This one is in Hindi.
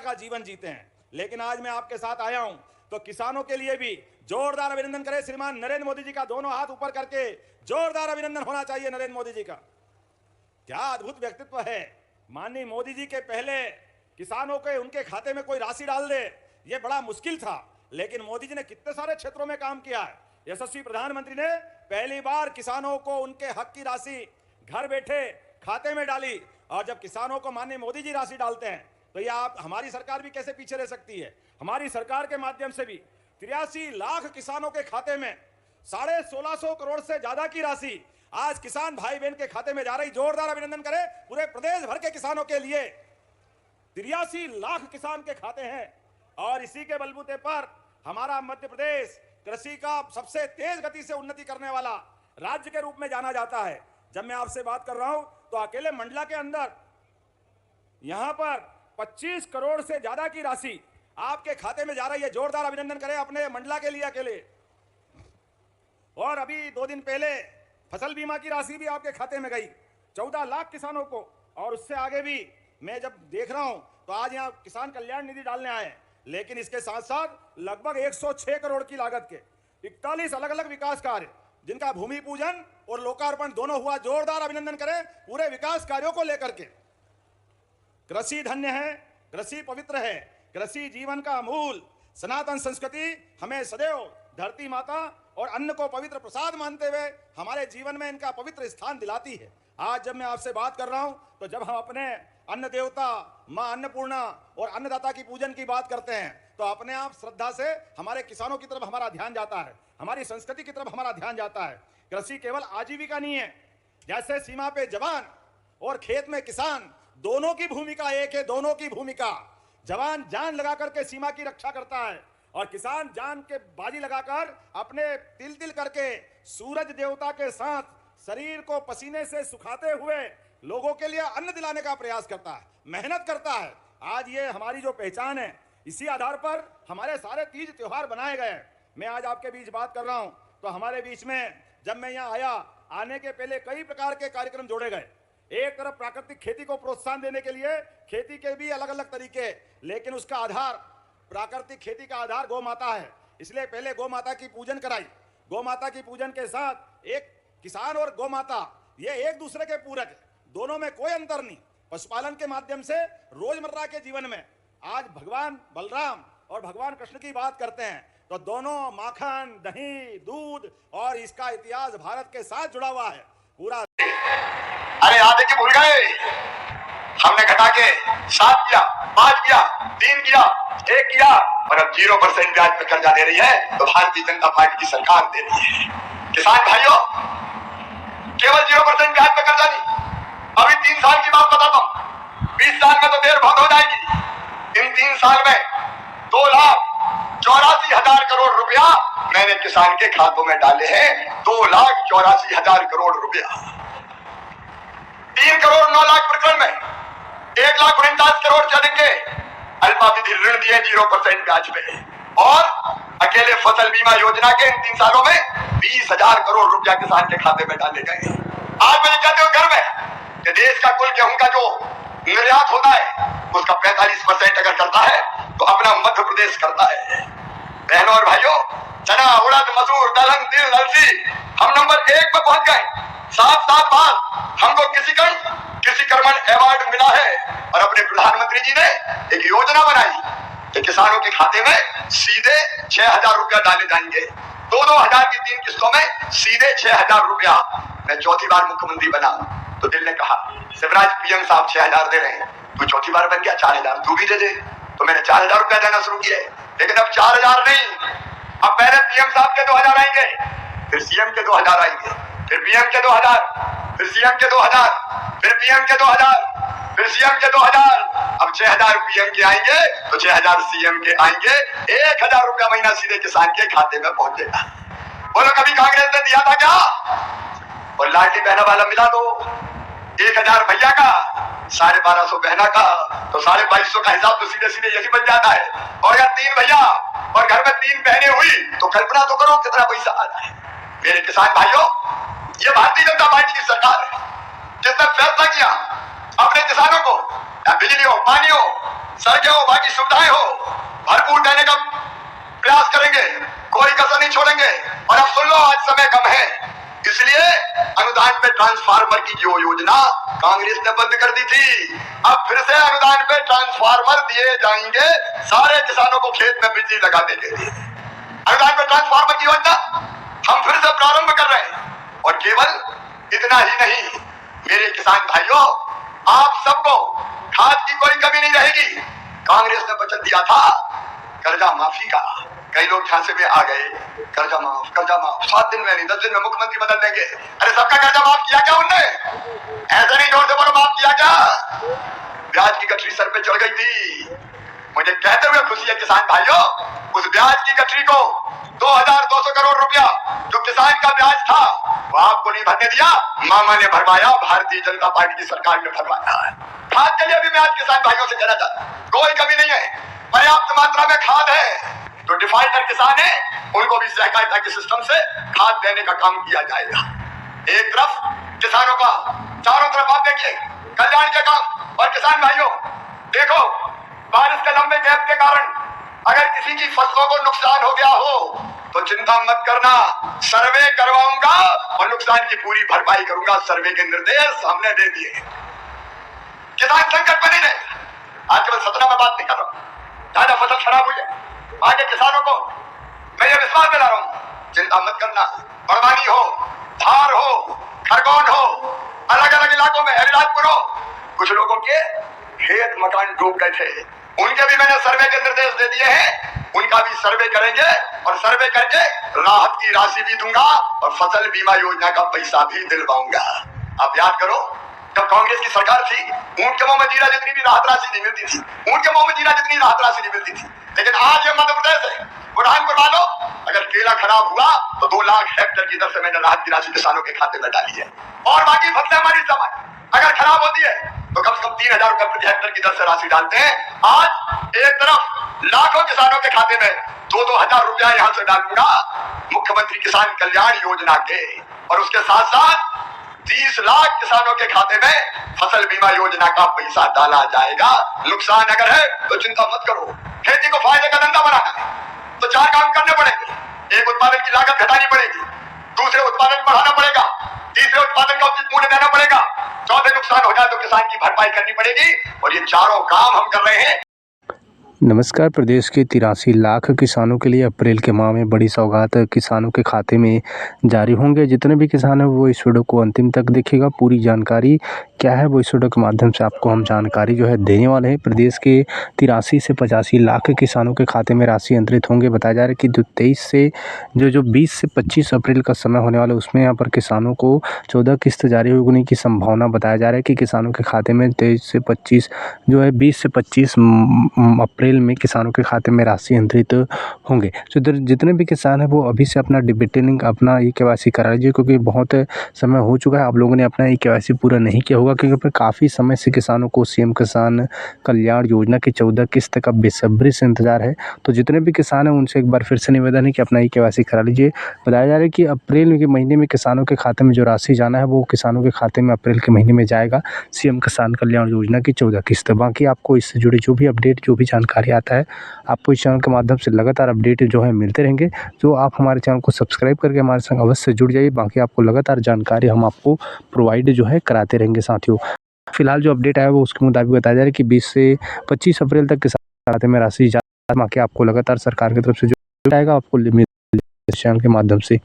का जीवन जीते हैं। लेकिन आज मैं आपके साथ आया हूं तो किसानों के लिए भी जोरदार अभिनंदन करें श्रीमान नरेंद्र मोदी जी का। दोनों हाथ ऊपर करके जोरदार अभिनंदन होना चाहिए नरेंद्र मोदी जी का। क्या अद्भुत व्यक्तित्व है। माननीय मोदी जी के पहले किसानों के उनके खाते में कोई राशि डाल दे ये बड़ा मुश्किल था, लेकिन मोदी जी ने कितने सारे क्षेत्रों में काम किया है। यशस्वी प्रधानमंत्री ने पहली बार किसानों को उनके हक की राशि घर बैठे खाते में डाली, और जब किसानों को माननीय मोदी जी राशि डालते हैं तो ये आप हमारी सरकार भी कैसे पीछे रह सकती है। हमारी सरकार के माध्यम से भी 83 लाख किसानों के खाते में 1650 करोड़ से ज्यादा की राशि आज किसान भाई बहन के खाते में जा रही। जोरदार अभिनंदन करें पूरे प्रदेश भर के किसानों के लिए। 83 लाख किसान के खाते हैं और इसी के बलबूते पर हमारा मध्य प्रदेश कृषि का सबसे तेज गति से उन्नति करने वाला राज्य के रूप में जाना जाता है। जब मैं आपसे बात कर रहा हूं तो अकेले मंडला के अंदर यहां पर 25 करोड़ से ज्यादा की राशि आपके खाते में जा रही है। जोरदार अभिनंदन करें अपने मंडला के लिए अकेले। और अभी 2 दिन पहले फसल बीमा की राशि भी आपके खाते में गई 14 लाख किसानों को। और उससे आगे भी मैं जब देख रहा हूं तो आज यहां किसान कल्याण निधि डालने आए, लेकिन इसके साथ साथ लगभग 106 करोड़ की लागत के 41 अलग अलग विकास कार्य जिनका भूमि पूजन और लोकार्पण दोनों हुआ। जोरदार अभिनंदन करें पूरे विकास कार्यों को लेकर के। कृषि धन्य है, कृषि पवित्र है, कृषि जीवन का मूल। सनातन संस्कृति हमें सदैव धरती माता और अन्न को पवित्र प्रसाद मानते हुए हमारे जीवन में इनका पवित्र स्थान दिलाती है। आज जब मैं आपसे बात कर रहा हूं तो जब हम अपने अन्न देवता मां अन्नपूर्णा और अन्नदाता की पूजन की बात करते हैं तो अपने आप श्रद्धा से हमारे किसानों की तरफ हमारा ध्यान जाता है, हमारी संस्कृति की तरफ हमारा ध्यान जाता है। कृषि केवल आजीविका नहीं है, जैसे सीमा पे जवान और खेत में किसान दोनों की भूमिका एक है। दोनों की भूमिका, जवान जान लगा करके सीमा की रक्षा करता है और किसान जान के बाजी लगाकर अपने तिल तिल करके सूरज देवता के साथ शरीर को पसीने से सुखाते हुए लोगों के लिए अन्न दिलाने का प्रयास करता है, मेहनत करता है। आज ये हमारी जो पहचान है, इसी आधार पर हमारे सारे तीज त्योहार बनाए गए। मैं आज आपके बीच बात कर रहा हूं तो हमारे बीच में जब मैं यहाँ आया, आने के पहले कई प्रकार के कार्यक्रम जोड़े गए। एक तरफ प्राकृतिक खेती को प्रोत्साहन देने के लिए खेती के भी अलग अलग तरीके, लेकिन उसका आधार, प्राकृतिक खेती का आधार गौ माता है, इसलिए पहले गौ माता की पूजन कराई। गौ माता की पूजन के साथ एक किसान और गौ माता ये एक दूसरे के पूरक है, दोनों में कोई अंतर नहीं। पशुपालन के माध्यम से रोजमर्रा के जीवन में आज भगवान बलराम और भगवान कृष्ण की बात करते हैं तो दोनों माखन, दही, दूध और इसका इतिहास भारत के साथ जुड़ा हुआ है पूरा। अरे आधे के भूल गए, हमने घटा के 7 किया, 5 किया, 3 किया, 1 किया और अब 0% ब्याज पे कर्जा दे रही है तो भारतीय जनता पार्टी की सरकार दे रही है। किसान भाइयों, केवल 0% ब्याज पे कर्जा नहीं। अभी 3 साल की बात बताता हूँ, 20 साल में तो देर बहुत हो जाएगी। इन 3 साल में 2,84,000 करोड़ रुपया मैंने किसान के खातों में डाले हैं। 2,84,000 करोड़ रुपया। 3 करोड़ 9 लाख प्रकरण में 1,49 करोड़ से अधिक के अल्पावधि ऋण दिए 0% ब्याज पे। और अकेले फसल बीमा योजना के इन 3 सालों में 20,000 करोड़ रुपया किसान के खाते में डाले गए। आज मैं कहते हो घर में कि देश का कुल गेहूं का जो निर्यात होता है उसका 45% अगर करता है तो अपना मध्य प्रदेश करता है। बहनों और भाइयों, चना, उड़द, मसूर, दलहन, तिल, अलसी, हम नंबर 1 पे पहुंच गए। 7 बार हमको कृषि कर्मण अवार्ड मिला है। और अपने प्रधानमंत्री जी ने एक योजना बनाई कि किसानों के खाते में सीधे 6,000 रुपया डाले जाएंगे। 2-2 हजार की 3 किस्तों में सीधे 6,000 रुपया। मैं चौथी बार मुख्यमंत्री बना तो दिल ने कहा, शिवराज पीएम साहब 6,000 दे रहे हैं, तू चौथी बार बन गया, 4,000 तू भी दे दे। तो मैंने 4,000 रुपया देना शुरू किया। लेकिन अब 4,000 नहीं, अब पहले पीएम साहब के 2,000 आएंगे, फिर सीएम के 2,000 आएंगे, फिर पीएम के 2,000, फिर सीएम के 2,000, फिर पीएम के 2,000, फिर सीएम के 2,000। अब 6,000 पीएम के आएंगे तो 6,000 सीएम के आएंगे। 1,000 रुपया महीना सीधे किसान के खाते में पहुंचेगा। बोलो कभी कांग्रेस ने दिया था क्या? और लाडली बहना वाला मिला दो। 1,000 भैया का, 1,250 बहना का, तो 2,250 का हिसाब तो सीधे सीधे यही बन जाता है। और अगर 3 भैया और घर में 3 बहनें हुई तो कल्पना तो करो कितना पैसा आ रहा है। मेरे किसान भाइयों, ये भारतीय जनता पार्टी की सरकार है जिसने फैसला किया अपने किसानों को, या बिजली हो, पानी हो, सड़कें हो, बाकी सुविधाएं हो, भरपूर देने का प्रयास करेंगे, कोई कसर नहीं छोड़ेंगे। और अब सुन लो, आज समय कम है, इसलिए अनुदान पे ट्रांसफार्मर की जो योजना कांग्रेस ने बंद कर दी थी, अब फिर से अनुदान पे ट्रांसफार्मर दिए जाएंगे सारे किसानों को खेत में बिजली लगाने के लिए। अनुदान पे ट्रांसफार्मर की योजना हम फिर से प्रारंभ कर रहे हैं। और केवल इतना ही नहीं, मेरे किसान भाइयों, आप सबको खाद की कोई कमी नहीं रहेगी। कांग्रेस ने वचन दिया था कर्जा माफी का, कई लोग झांसे में आ गए, कर्जा माफ 7 दिन में नहीं 10 दिन में मुख्यमंत्री बदल देंगे। अरे सबका कर्जा माफ किया क्या उनने? ऐसे नहीं, जोर से बोलो, माफ किया क्या? ब्याज की गठरी सर पे चढ़ गई थी। मुझे कहते हुए खुशी है किसान भाइयों, उस ब्याज की गठरी को 2200 करोड़ रुपया जो किसान का ब्याज था वो आपको नहीं भरने दिया, मामा ने भरवाया, भारतीय जनता पार्टी की सरकार ने भरवाया। खाद के लिए भी मैं आज किसान भाइयों से कहना चाहता हूं, कोई कमी नहीं है, पर्याप्त मात्रा में खाद है। जो डिफाल्टर किसान है उनको भी सहकारिता के सिस्टम से खाद देने का काम किया जाएगा। एक तरफ किसानों का, चारों तरफ आप देखिए कल्याण के काम। और किसान भाइयों देखो, बारिश के लंबे गैप के कारण अगर किसी की फसलों को नुकसान हो गया हो तो चिंता मत करना, सर्वे करवाऊंगा और नुकसान की पूरी भरपाई करूंगा। सर्वे के निर्देश हमने दे दिए। किसान संकट में नहीं रहेगा। आज केवल सतना में बात नहीं कर रहा हूं, ज्यादा फसल खराब हुई है, आगे किसानों को मैं ये विश्वास दिला रहा हूं, चिंता मत करना। बड़वानी हो, धार हो, खरगोन हो, अलग अलग इलाकों में, हरिराजपुर हो, कुछ लोगों के खेत मकान डूब गए थे, उनके भी मैंने सर्वे के निर्देश दे दिए हैं, उनका भी सर्वे करेंगे और सर्वे करके राहत की राशि भी दूंगा और फसल बीमा योजना का पैसा भी दिलवाऊंगा। आप याद करो, जब कांग्रेस की सरकार थी, ऊंट के मुंह में जीरा जितनी भी राहत राशि नहीं मिलती थी, ऊंट के मुंह में जीरा जितनी राहत राशि नहीं मिलती थी। लेकिन आज ये मध्य प्रदेश है, बुरहानपुर वालों, अगर केला खराब हुआ तो 2 लाख हेक्टेयर की दर से मैंने राहत की राशि किसानों के खाते में डाली है। और बाकी फसलें हमारी समय अगर खराब होती है तो कम से कम 3000 रुपए प्रति हेक्टेयर की दर से राशि डालते हैं। आज एक तरफ लाखों किसानों के खाते में 2-2 हजार रुपया यहां से डालूंगा मुख्यमंत्री किसान कल्याण योजना के, और उसके साथ साथ 30 लाख किसानों के खाते में फसल बीमा योजना का पैसा डाला जाएगा। नुकसान अगर है तो चिंता मत करो, खेती को फायदे का धंधा बनाना है तो 4 काम करने पड़ेंगे। एक, उत्पादन की लागत घटानी पड़ेगी, दूसरे, उत्पादन बढ़ाना पड़ेगा, तीसरे, उत्पादन का उचित मूल्य देना पड़ेगा, चौथे, नुकसान हो जाए तो किसान की भरपाई करनी पड़ेगी। और ये चारों काम हम कर रहे हैं। नमस्कार। प्रदेश के 83 लाख किसानों के लिए अप्रैल के माह में बड़ी सौगात किसानों के खाते में जारी होंगे। जितने भी किसान हैं वो इस वीडियो को अंतिम तक देखिएगा। पूरी जानकारी क्या है वो इस वीडियो के माध्यम से आपको हम जानकारी जो है देने वाले हैं। प्रदेश के 83 से 85 लाख किसानों के खाते में राशि अंतरित होंगे। बताया जा रहा है कि जो 23 से जो 20 से 25 अप्रैल का समय होने वाला है उसमें यहाँ पर किसानों को 14 किस्त जारी होने की संभावना बताया जा रहा है कि किसानों के खाते में 23 से 25 जो है 20 से 25 अप्रैल में किसानों के खाते में राशि अंतरित होंगे। तो जितने भी किसान हैं वो अभी से अपना डिटेलिंग अपना ई-केवाईसी करा लीजिए, क्योंकि बहुत समय हो चुका है, आप लोगों ने अपना ई-केवाईसी पूरा नहीं किया होगा, क्योंकि काफ़ी समय से किसानों को सीएम किसान कल्याण योजना की 14 किस्त का बेसब्री से इंतजार है। तो जितने भी किसान हैं उनसे एक बार फिर से निवेदन है कि अपना ई-केवाईसी करा लीजिए। बताया जा रहा है कि अप्रैल के महीने में किसानों के खाते में जो राशि जाना है वो किसानों के खाते में अप्रैल के महीने में जाएगा, सीएम किसान कल्याण योजना की 14 किस्त। बाकी आपको इससे जुड़ी जो भी अपडेट, जो भी जानकारी आता है, आपको इस चैनल के माध्यम से लगातार अपडेट जो है मिलते रहेंगे। तो आप हमारे चैनल को सब्सक्राइब करके हमारे संग अवश्य जुड़ जाइए। बाकी आपको लगातार जानकारी हम आपको प्रोवाइड जो है कराते रहेंगे साथियों। फिलहाल जो अपडेट आया वो उसके मुताबिक बताया जा रहा है कि 20 से 25 अप्रैल तक किसान खाते में राशि बाकी आपको लगातार सरकार की तरफ से जो आएगा आपको चैनल के माध्यम से।